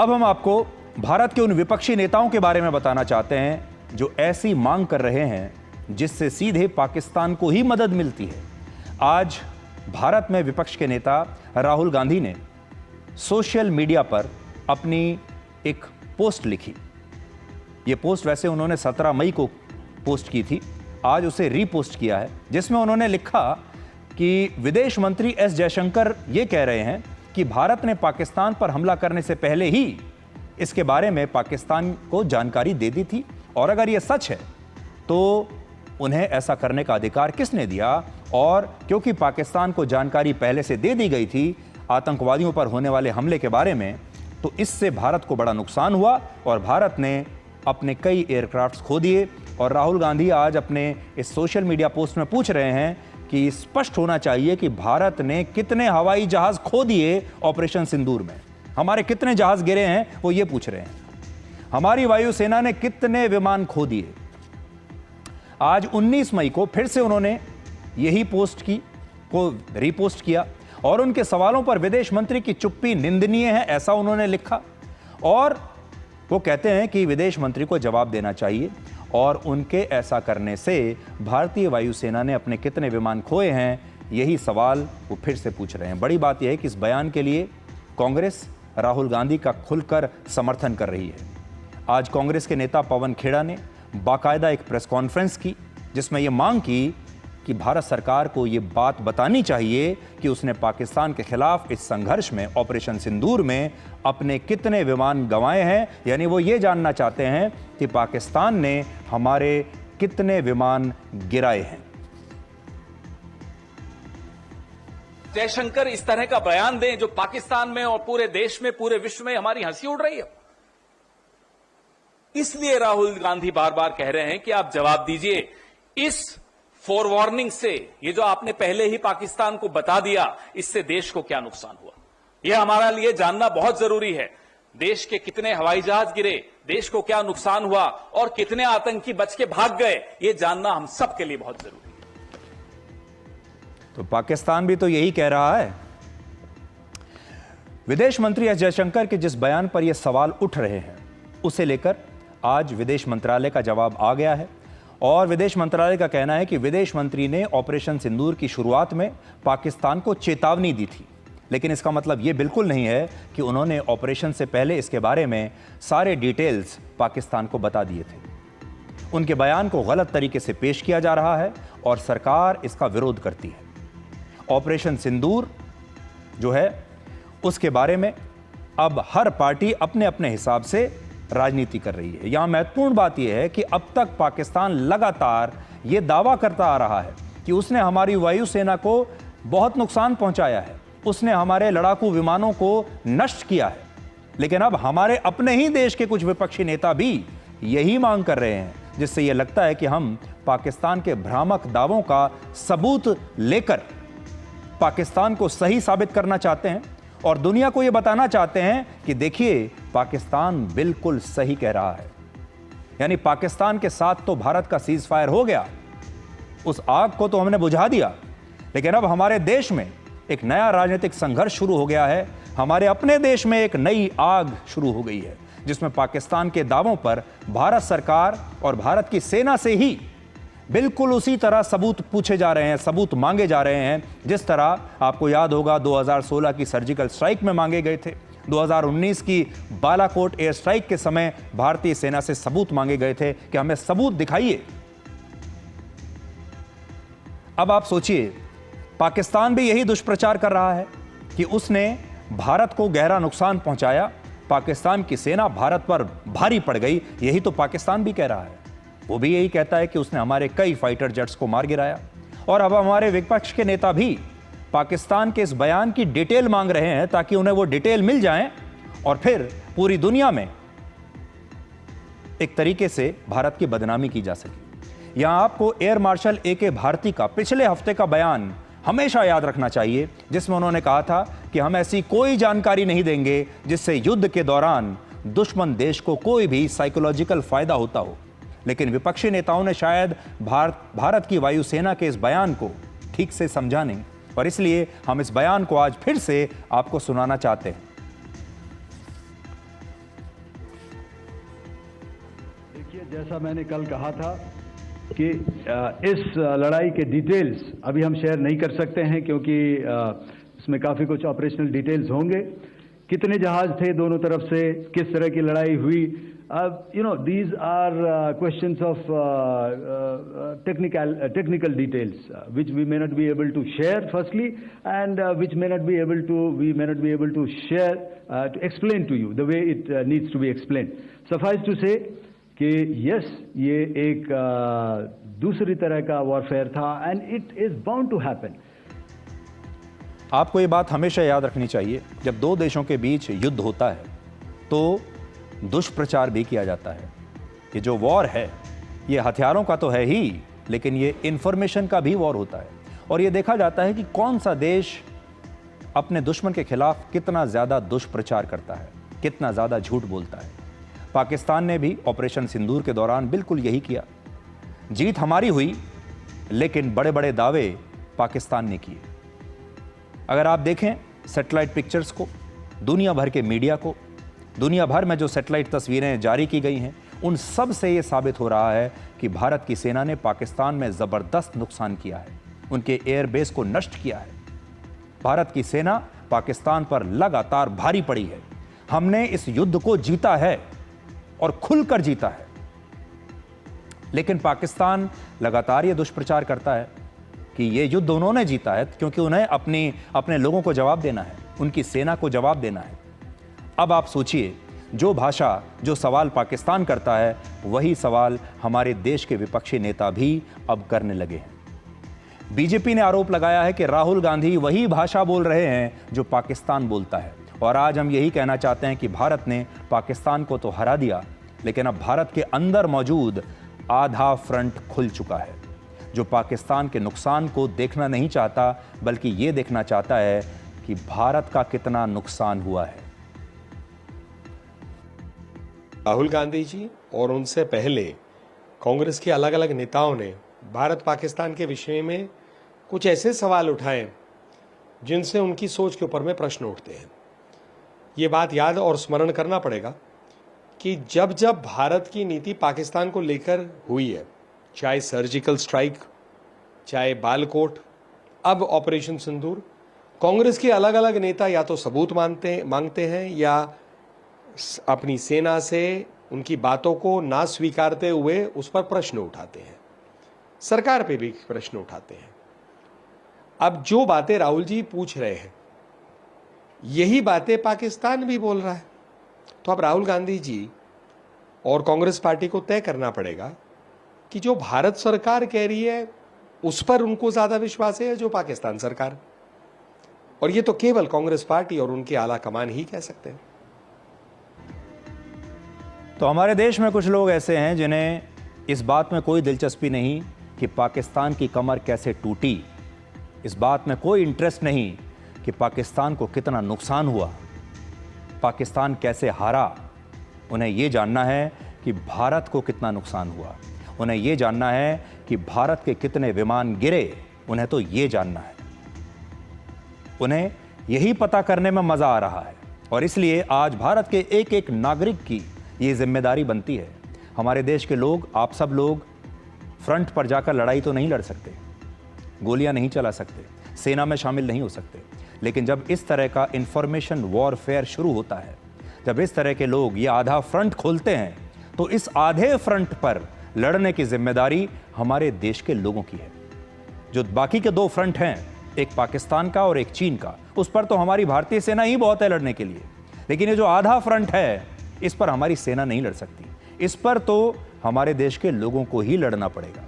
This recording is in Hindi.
अब हम आपको भारत के उन विपक्षी नेताओं के बारे में बताना चाहते हैं जो ऐसी मांग कर रहे हैं जिससे सीधे पाकिस्तान को ही मदद मिलती है। आज भारत में विपक्ष के नेता राहुल गांधी ने सोशल मीडिया पर अपनी एक पोस्ट लिखी। ये पोस्ट वैसे उन्होंने 17 मई को पोस्ट की थी, आज उसे रीपोस्ट किया है, जिसमें उन्होंने लिखा कि विदेश मंत्री एस जयशंकर ये कह रहे हैं कि भारत ने पाकिस्तान पर हमला करने से पहले ही इसके बारे में पाकिस्तान को जानकारी दे दी थी, और अगर ये सच है तो उन्हें ऐसा करने का अधिकार किसने दिया। और क्योंकि पाकिस्तान को जानकारी पहले से दे दी गई थी आतंकवादियों पर होने वाले हमले के बारे में, तो इससे भारत को बड़ा नुकसान हुआ और भारत ने अपने कई एयरक्राफ्ट्स खो दिए। और राहुल गांधी आज अपने इस सोशल मीडिया पोस्ट में पूछ रहे हैं कि स्पष्ट होना चाहिए कि भारत ने कितने हवाई जहाज खो दिए ऑपरेशन सिंदूर में, हमारे कितने जहाज गिरे हैं वो ये पूछ रहे हैं, हमारी वायुसेना ने कितने विमान खो दिए। आज 19 मई को फिर से उन्होंने यही पोस्ट को रीपोस्ट किया और उनके सवालों पर विदेश मंत्री की चुप्पी निंदनीय है, ऐसा उन्होंने लिखा। और वो कहते हैं कि विदेश मंत्री को जवाब देना चाहिए और उनके ऐसा करने से भारतीय वायुसेना ने अपने कितने विमान खोए हैं, यही सवाल वो फिर से पूछ रहे हैं। बड़ी बात यह है कि इस बयान के लिए कांग्रेस राहुल गांधी का खुलकर समर्थन कर रही है। आज कांग्रेस के नेता पवन खेड़ा ने बाकायदा एक प्रेस कॉन्फ्रेंस की जिसमें यह मांग की कि भारत सरकार को ये बात बतानी चाहिए कि उसने पाकिस्तान के खिलाफ इस संघर्ष में ऑपरेशन सिंदूर में अपने कितने विमान गंवाए हैं। यानी वो ये जानना चाहते हैं कि पाकिस्तान ने हमारे कितने विमान गिराए हैं। जयशंकर इस तरह का बयान दें जो पाकिस्तान में और पूरे देश में, पूरे विश्व में हमारी हंसी उड़ रही है। इसलिए राहुल गांधी बार बार कह रहे हैं कि आप जवाब दीजिए इस फोरवार्निंग से, ये जो आपने पहले ही पाकिस्तान को बता दिया, इससे देश को क्या नुकसान हुआ, यह हमारा लिए जानना बहुत जरूरी है। देश के कितने हवाई जहाज गिरे, देश को क्या नुकसान हुआ और कितने आतंकी बच के भाग गए, यह जानना हम सबके लिए बहुत जरूरी है। तो पाकिस्तान भी तो यही कह रहा है। विदेश मंत्री एस जयशंकर के जिस बयान पर यह सवाल उठ रहे हैं उसे लेकर आज विदेश मंत्रालय का जवाब आ गया है और विदेश मंत्रालय का कहना है कि विदेश मंत्री ने ऑपरेशन सिंदूर की शुरुआत में पाकिस्तान को चेतावनी दी थी, लेकिन इसका मतलब यह बिल्कुल नहीं है कि उन्होंने ऑपरेशन से पहले इसके बारे में सारे डिटेल्स पाकिस्तान को बता दिए थे। उनके बयान को गलत तरीके से पेश किया जा रहा है और सरकार इसका विरोध करती है। ऑपरेशन सिंदूर जो है उसके बारे में अब हर पार्टी अपने अपने हिसाब से राजनीति कर रही है। यहां महत्वपूर्ण बात यह है कि अब तक पाकिस्तान लगातार यह दावा करता आ रहा है कि उसने हमारी वायुसेना को बहुत नुकसान पहुंचाया है, उसने हमारे लड़ाकू विमानों को नष्ट किया है। लेकिन अब हमारे अपने ही देश के कुछ विपक्षी नेता भी यही मांग कर रहे हैं, जिससे यह लगता है कि हम पाकिस्तान के भ्रामक दावों का सबूत लेकर पाकिस्तान को सही साबित करना चाहते हैं और दुनिया को यह बताना चाहते हैं कि देखिए पाकिस्तान बिल्कुल सही कह रहा है। यानी पाकिस्तान के साथ तो भारत का सीज फायर हो गया, उस आग को तो हमने बुझा दिया, लेकिन अब हमारे देश में एक नया राजनीतिक संघर्ष शुरू हो गया है। हमारे अपने देश में एक नई आग शुरू हो गई है जिसमें पाकिस्तान के दावों पर भारत सरकार और भारत की सेना से ही बिल्कुल उसी तरह सबूत पूछे जा रहे हैं, सबूत मांगे जा रहे हैं, जिस तरह आपको याद होगा 2016 की सर्जिकल स्ट्राइक में मांगे गए थे। 2019 की बालाकोट एयर स्ट्राइक के समय भारतीय सेना से सबूत मांगे गए थे कि हमें सबूत दिखाइए। अब आप सोचिए, पाकिस्तान भी यही दुष्प्रचार कर रहा है कि उसने भारत को गहरा नुकसान पहुंचाया, पाकिस्तान की सेना भारत पर भारी पड़ गई। यही तो पाकिस्तान भी कह रहा है। वो भी यही कहता है कि उसने हमारे कई फाइटर जेट्स को मार गिराया। और अब हमारे विपक्ष के नेता भी पाकिस्तान के इस बयान की डिटेल मांग रहे हैं ताकि उन्हें वो डिटेल मिल जाए और फिर पूरी दुनिया में एक तरीके से भारत की बदनामी की जा सके। यहां आपको एयर मार्शल ए.के. भारती का पिछले हफ्ते का बयान हमेशा याद रखना चाहिए, जिसमें उन्होंने कहा था कि हम ऐसी कोई जानकारी नहीं देंगे जिससे युद्ध के दौरान दुश्मन देश को कोई भी साइकोलॉजिकल फायदा होता हो। लेकिन विपक्षी नेताओं ने शायद भारत की वायुसेना के इस बयान को ठीक से समझा नहीं और इसलिए हम इस बयान को आज फिर से आपको सुनाना चाहते हैं। जैसा मैंने कल कहा था कि इस लड़ाई के डिटेल्स अभी हम शेयर नहीं कर सकते हैं, क्योंकि इसमें काफ़ी कुछ ऑपरेशनल डिटेल्स होंगे। कितने जहाज थे दोनों तरफ से, किस तरह की लड़ाई हुई, these are questions of technical details which we may not be able to share firstly, and which we may not be able to share to explain to you the way it needs to be explained. Suffice to say कि yes, ये एक दूसरी तरह का वॉरफेयर था, and it is bound to happen. आपको ये बात हमेशा याद रखनी चाहिए, जब दो देशों के बीच युद्ध होता है तो दुष्प्रचार भी किया जाता है। ये जो वॉर है ये हथियारों का तो है ही, लेकिन ये इंफॉर्मेशन का भी वॉर होता है। और ये देखा जाता है कि कौन सा देश अपने दुश्मन के खिलाफ कितना ज़्यादा दुष्प्रचार करता है, कितना ज़्यादा झूठ बोलता है। पाकिस्तान ने भी ऑपरेशन सिंदूर के दौरान बिल्कुल यही किया। जीत हमारी हुई, लेकिन बड़े बड़े दावे पाकिस्तान ने किए। अगर आप देखें सैटेलाइट पिक्चर्स को, दुनिया भर के मीडिया को, दुनिया भर में जो सैटेलाइट तस्वीरें जारी की गई हैं, उन सब से ये साबित हो रहा है कि भारत की सेना ने पाकिस्तान में ज़बरदस्त नुकसान किया है, उनके एयरबेस को नष्ट किया है। भारत की सेना पाकिस्तान पर लगातार भारी पड़ी है। हमने इस युद्ध को जीता है और खुलकर जीता है। लेकिन पाकिस्तान लगातार ये दुष्प्रचार करता है कि ये युद्ध उन्होंने जीता है, क्योंकि उन्हें अपने लोगों को जवाब देना है, उनकी सेना को जवाब देना है। अब आप सोचिए, जो भाषा, जो सवाल पाकिस्तान करता है, वही सवाल हमारे देश के विपक्षी नेता भी अब करने लगे हैं। बीजेपी ने आरोप लगाया है कि राहुल गांधी वही भाषा बोल रहे हैं जो पाकिस्तान बोलता है। और आज हम यही कहना चाहते हैं कि भारत ने पाकिस्तान को तो हरा दिया, लेकिन अब भारत के अंदर मौजूद आधा फ्रंट खुल चुका है, जो पाकिस्तान के नुकसान को देखना नहीं चाहता, बल्कि ये देखना चाहता है कि भारत का कितना नुकसान हुआ है। राहुल गांधी जी और उनसे पहले कांग्रेस के अलग अलग नेताओं ने भारत पाकिस्तान के विषय में कुछ ऐसे सवाल उठाए जिनसे उनकी सोच के ऊपर में प्रश्न उठते हैं। ये बात याद और स्मरण करना पड़ेगा कि जब जब भारत की नीति पाकिस्तान को लेकर हुई है, चाहे सर्जिकल स्ट्राइक, चाहे बालकोट, अब ऑपरेशन सिंदूर, कांग्रेस के अलग अलग नेता या तो सबूत मांगते हैं या अपनी सेना से उनकी बातों को ना स्वीकारते हुए उस पर प्रश्न उठाते हैं, सरकार पे भी प्रश्न उठाते हैं। अब जो बातें राहुल जी पूछ रहे हैं, यही बातें पाकिस्तान भी बोल रहा है। तो अब राहुल गांधी जी और कांग्रेस पार्टी को तय करना पड़ेगा कि जो भारत सरकार कह रही है उस पर उनको ज्यादा विश्वास है, जो पाकिस्तान सरकार। और ये तो केवल कांग्रेस पार्टी और उनके आला कमान ही कह सकते हैं। तो हमारे देश में कुछ लोग ऐसे हैं जिन्हें इस बात में कोई दिलचस्पी नहीं कि पाकिस्तान की कमर कैसे टूटी, इस बात में कोई इंटरेस्ट नहीं कि पाकिस्तान को कितना नुकसान हुआ, पाकिस्तान कैसे हारा। उन्हें ये जानना है कि भारत को कितना नुकसान हुआ, उन्हें ये जानना है कि भारत के कितने विमान गिरे, उन्हें तो ये जानना है। उन्हें यही पता करने में मजा आ रहा है। और इसलिए आज भारत के एक एक नागरिक की ये जिम्मेदारी बनती है। हमारे देश के लोग, आप सब लोग फ्रंट पर जाकर लड़ाई तो नहीं लड़ सकते, गोलियां नहीं चला सकते, सेना में शामिल नहीं हो सकते, लेकिन जब इस तरह का इंफॉर्मेशन वॉरफेयर शुरू होता है, जब इस तरह के लोग ये आधा फ्रंट खोलते हैं, तो इस आधे फ्रंट पर लड़ने की जिम्मेदारी हमारे देश के लोगों की है। जो बाकी के दो फ्रंट हैं, एक पाकिस्तान का और एक चीन का, उस पर तो हमारी भारतीय सेना ही बहुत है लड़ने के लिए। लेकिन ये जो आधा फ्रंट है, इस पर हमारी सेना नहीं लड़ सकती, इस पर तो हमारे देश के लोगों को ही लड़ना पड़ेगा।